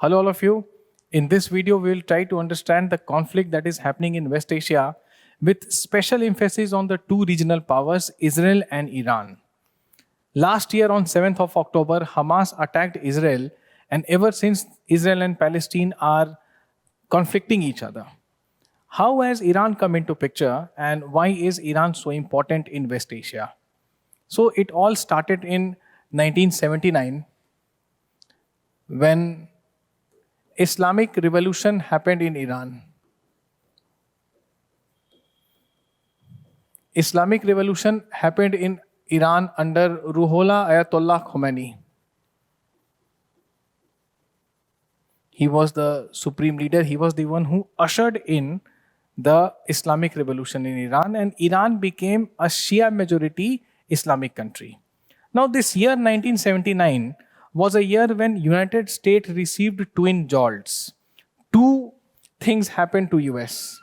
Hello all of you. In this video, we will try to understand the conflict that is happening in West Asia with special emphasis on the two regional powers, Israel and Iran. Last year on 7th of October, Hamas attacked Israel, and ever since Israel and Palestine are conflicting each other. How has Iran come into picture and why is Iran so important in West Asia? So it all started in 1979 when Islamic Revolution happened in Iran. Islamic Revolution happened in Iran under Ruhollah Ayatollah Khomeini. He was the supreme leader. He was the one who ushered in the Islamic Revolution in Iran, and Iran became a Shia majority Islamic country. Now this year 1979 was a year when United States received twin jolts. Two things happened to US.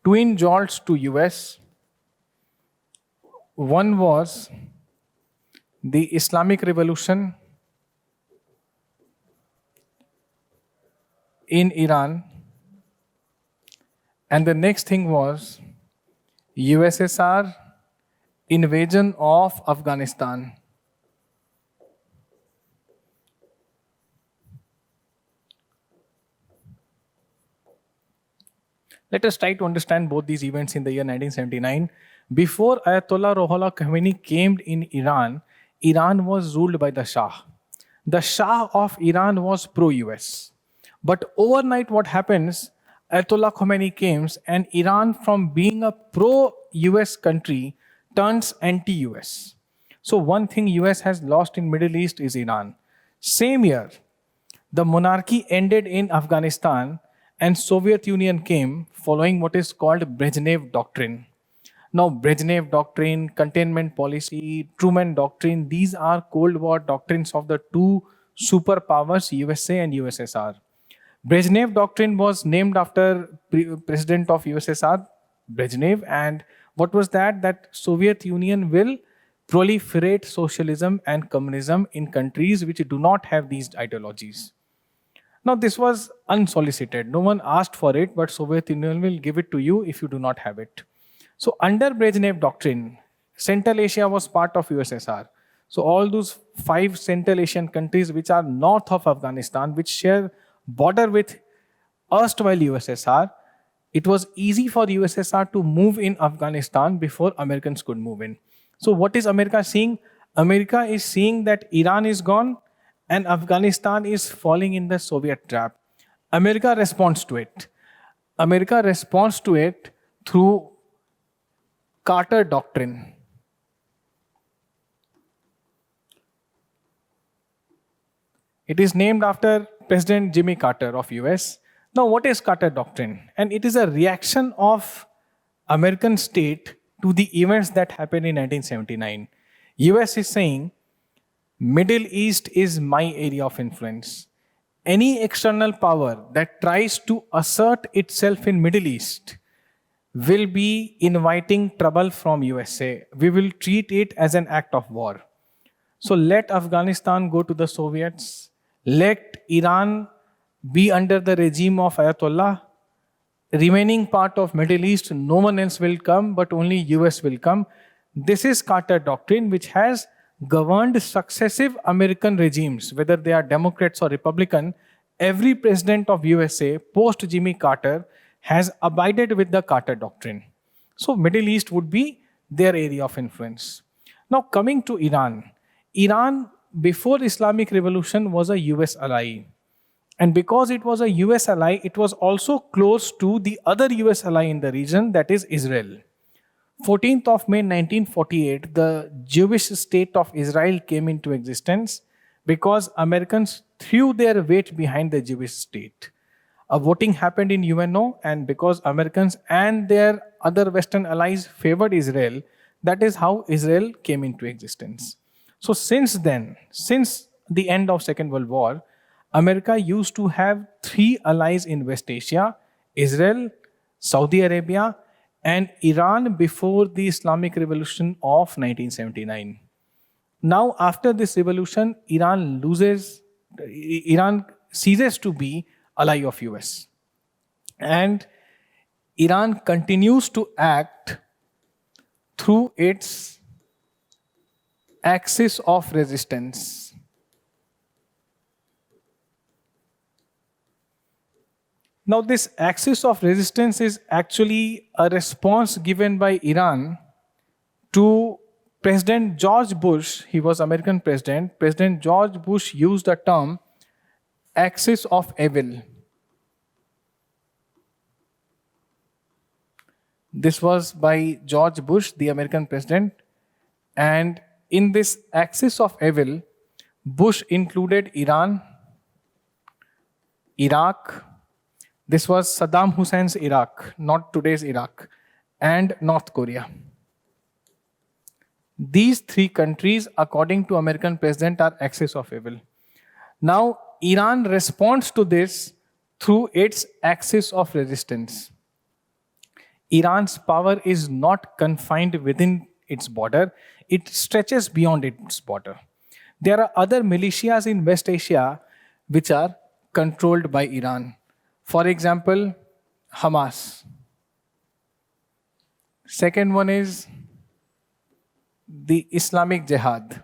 Twin jolts to US. One was the Islamic Revolution in Iran, and the next thing was USSR invasion of Afghanistan. Let us try to understand both these events in the year 1979. Before Ayatollah Ruhollah Khomeini came in Iran, Iran was ruled by the Shah. The Shah of Iran was pro-US. But overnight what happens, Ayatollah Khomeini comes and Iran, from being a pro-US country, turns anti-US. So one thing US has lost in Middle East is Iran. Same year, the monarchy ended in Afghanistan and Soviet Union came following what is called Brezhnev Doctrine. Now Brezhnev Doctrine, containment policy, Truman Doctrine, these are Cold War doctrines of the two superpowers, USA and USSR. Brezhnev Doctrine was named after President of USSR, Brezhnev, and what was that? That Soviet Union will proliferate socialism and communism in countries which do not have these ideologies. Now this was unsolicited. No one asked for it, but Soviet Union will give it to you if you do not have it. So under Brezhnev Doctrine, Central Asia was part of USSR. So all those 5 Central Asian countries which are north of Afghanistan, which share border with erstwhile USSR, it was easy for USSR to move in Afghanistan before Americans could move in. So what is America seeing? America is seeing that Iran is gone and Afghanistan is falling in the Soviet trap. America responds to it. America responds to it through Carter Doctrine. It is named after President Jimmy Carter of US. Now, what is Carter Doctrine? And it is a reaction of American state to the events that happened in 1979. US is saying, Middle East is my area of influence. Any external power that tries to assert itself in Middle East will be inviting trouble from USA. We will treat it as an act of war. So let Afghanistan go to the Soviets. Let Iran be under the regime of Ayatollah. Remaining part of Middle East, no one else will come, but only US will come. This is Carter Doctrine, which has governed successive American regimes, whether they are Democrats or Republican. Every president of USA post Jimmy Carter has abided with the Carter Doctrine. So Middle East would be their area of influence. Now coming to Iran. Iran, before Islamic Revolution, was a US ally. And because it was a US ally, it was also close to the other US ally in the region, that is Israel. 14th of May 1948, the Jewish state of Israel came into existence because Americans threw their weight behind the Jewish state. A voting happened in UNO, and because Americans and their other Western allies favored Israel, that is how Israel came into existence. So since then, since the end of Second World War, America used to have 3 allies in West Asia: Israel, Saudi Arabia, and Iran before the Islamic Revolution of 1979. Now, after this revolution, Iran ceases to be ally of US. And Iran continues to act through its axis of resistance. Now, this axis of resistance is actually a response given by Iran to President George Bush. He was American president. President George Bush used the term axis of evil. This was by George Bush, the American president. And in this axis of evil, Bush included Iran, Iraq. This was Saddam Hussein's Iraq, not today's Iraq, and North Korea. These three countries, according to American president, are axis of evil. Now, Iran responds to this through its axis of resistance. Iran's power is not confined within its border. It stretches beyond its border. There are other militias in West Asia which are controlled by Iran. For example, Hamas. Second one is the Islamic Jihad.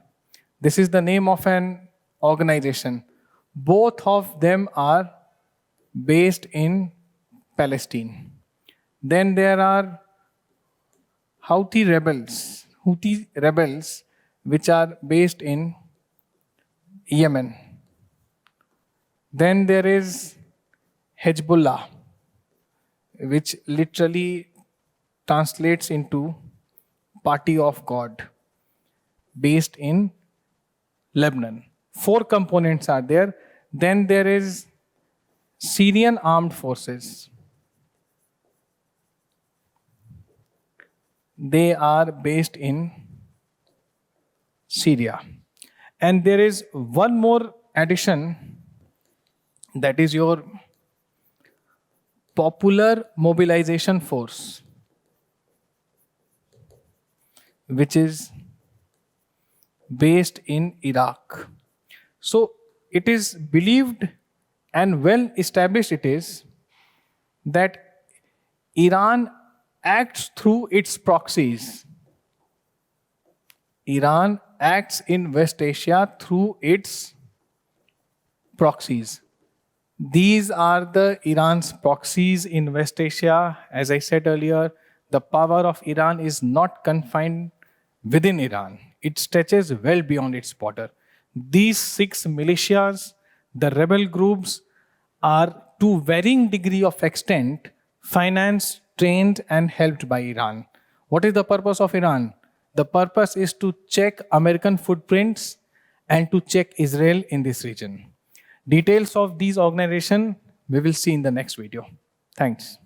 This is the name of an organization. Both of them are based in Palestine. Then there are Houthi rebels, which are based in Yemen. Then there is Hezbollah, which literally translates into Party of God, based in Lebanon. 4 components are there. Then there is Syrian armed forces. They are based in Syria. And there is one more addition, that is your Popular Mobilization Force, which is based in Iraq. So it is believed and well established it is that Iran acts through its proxies. Iran acts in West Asia through its proxies. These are the Iran's proxies in West Asia. As I said earlier, the power of Iran is not confined within Iran. It stretches well beyond its border. These 6 militias, the rebel groups, are to varying degree of extent financed, trained and helped by Iran. What is the purpose of Iran? The purpose is to check American footprints and to check Israel in this region. Details of these organizations we will see in the next video. Thanks.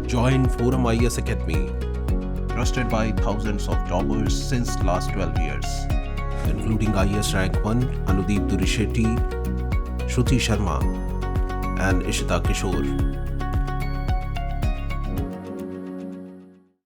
Join ForumIAS Academy, trusted by thousands of toppers since last 12 years, including IAS Rank 1 Anudeep Durishetty, Shruti Sharma, and 𝐂𝐨𝐫 𝐞𝐨.